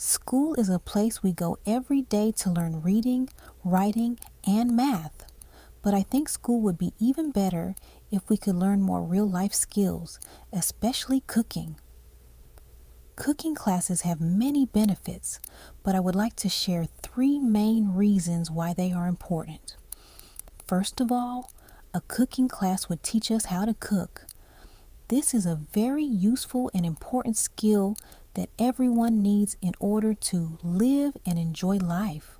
School is a place we go every day to learn reading, writing, and math. But I think school would be even better if we could learn more real-life skills, especially cooking. Cooking classes have many benefits, but I would like to share 3 main reasons why they are important. First of all, a cooking class would teach us how to cook. This is a very useful and important skill that everyone needs in order to live and enjoy life.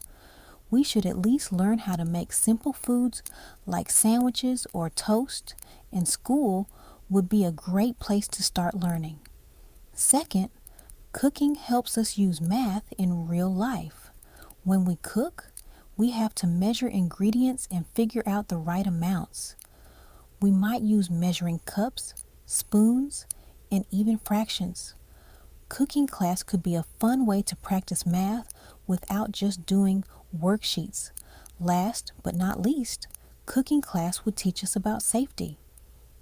We should at least learn how to make simple foods like sandwiches or toast, and school would be a great place to start learning. Second, cooking helps us use math in real life. When we cook, we have to measure ingredients and figure out the right amounts. We might use measuring cups, spoons, and even fractions. Cooking class could be a fun way to practice math without just doing worksheets. Last but not least, cooking class would teach us about safety.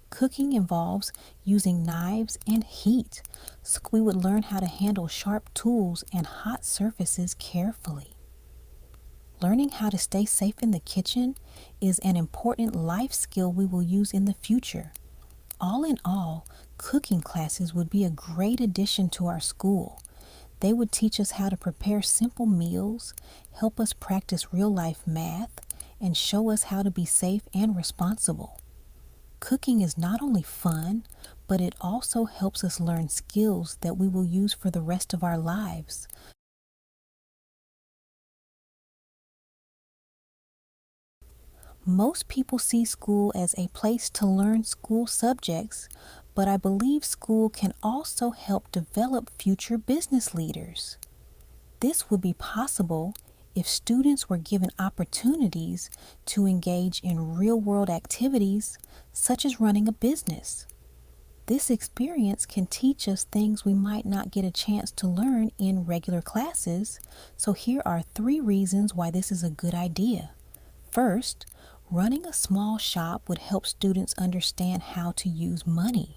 Cooking involves using knives and heat, so we would learn how to handle sharp tools and hot surfaces carefully. Learning how to stay safe in the kitchen is an important life skill we will use in the future. All in all, cooking classes would be a great addition to our school. They would teach us how to prepare simple meals, help us practice real-life math, and show us how to be safe and responsible. Cooking is not only fun, but it also helps us learn skills that we will use for the rest of our lives. Most people see school as a place to learn school subjects, but I believe school can also help develop future business leaders. This would be possible if students were given opportunities to engage in real-world activities, such as running a business. This experience can teach us things we might not get a chance to learn in regular classes, so here are 3 reasons why this is a good idea. First, running a small shop would help students understand how to use money.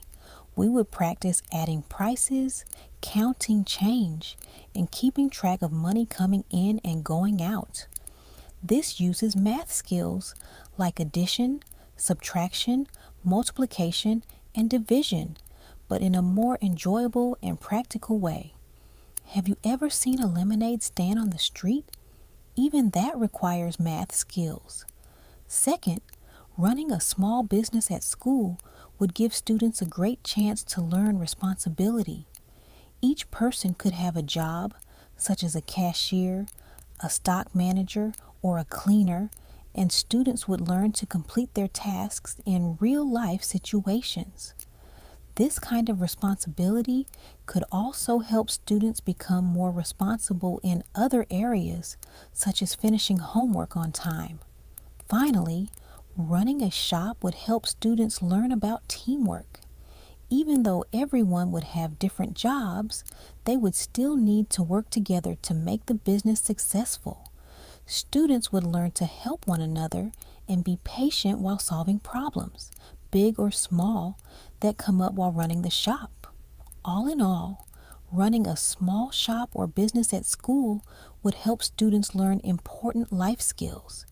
We would practice adding prices, counting change, and keeping track of money coming in and going out. This uses math skills like addition, subtraction, multiplication, and division, but in a more enjoyable and practical way. Have you ever seen a lemonade stand on the street? Even that requires math skills. Second, running a small business at school would give students a great chance to learn responsibility. Each person could have a job, such as a cashier, a stock manager, or a cleaner, and students would learn to complete their tasks in real-life situations. This kind of responsibility could also help students become more responsible in other areas, such as finishing homework on time. Finally, running a shop would help students learn about teamwork. Even though everyone would have different jobs, they would still need to work together to make the business successful. Students would learn to help one another and be patient while solving problems, big or small, that come up while running the shop. All in all, running a small shop or business at school would help students learn important life skills.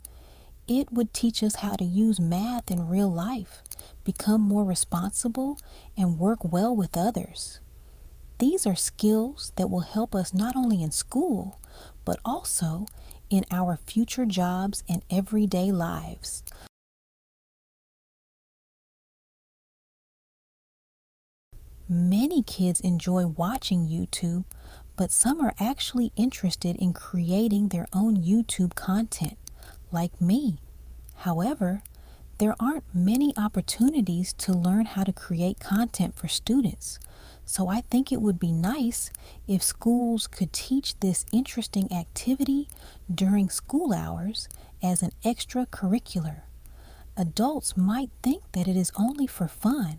It would teach us how to use math in real life, become more responsible, and work well with others. These are skills that will help us not only in school, but also in our future jobs and everyday lives. Many kids enjoy watching YouTube, but some are actually interested in creating their own YouTube content, like me. However, there aren't many opportunities to learn how to create content for students, so I think it would be nice if schools could teach this interesting activity during school hours as an extracurricular. Adults might think that it is only for fun,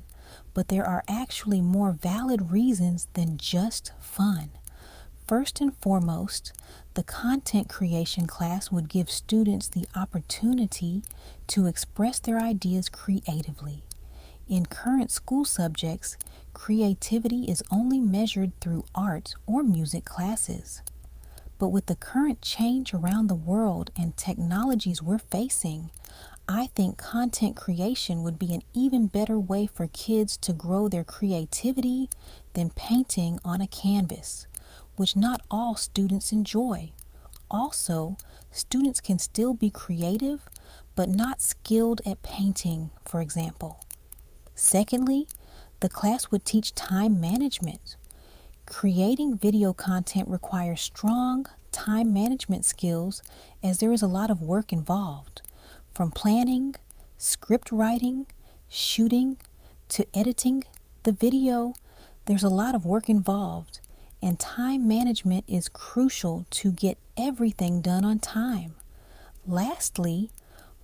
but there are actually more valid reasons than just fun. First and foremost, the content creation class would give students the opportunity to express their ideas creatively. In current school subjects, creativity is only measured through art or music classes. But with the current change around the world and technologies we're facing, I think content creation would be an even better way for kids to grow their creativity than painting on a canvas, which not all students enjoy. Also, students can still be creative, but not skilled at painting, for example. Secondly, the class would teach time management. Creating video content requires strong time management skills as there is a lot of work involved. From planning, script writing, shooting, to editing the video, there's a lot of work involved, and time management is crucial to get everything done on time. Lastly,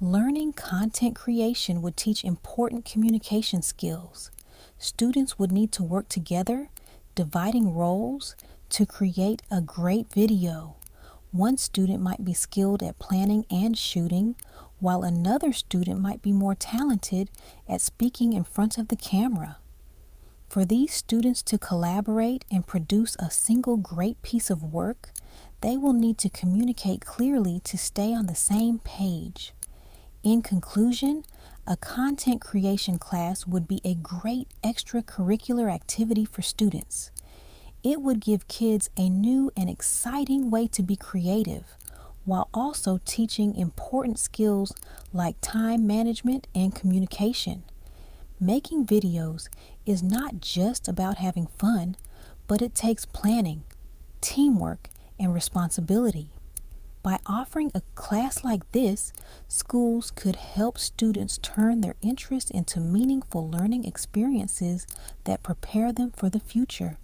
learning content creation would teach important communication skills. Students would need to work together, dividing roles, to create a great video. One student might be skilled at planning and shooting, while another student might be more talented at speaking in front of the camera. For these students to collaborate and produce a single great piece of work, they will need to communicate clearly to stay on the same page. In conclusion, a content creation class would be a great extracurricular activity for students. It would give kids a new and exciting way to be creative, while also teaching important skills like time management and communication. Making videos is not just about having fun, but it takes planning, teamwork, and responsibility. By offering a class like this, schools could help students turn their interest into meaningful learning experiences that prepare them for the future.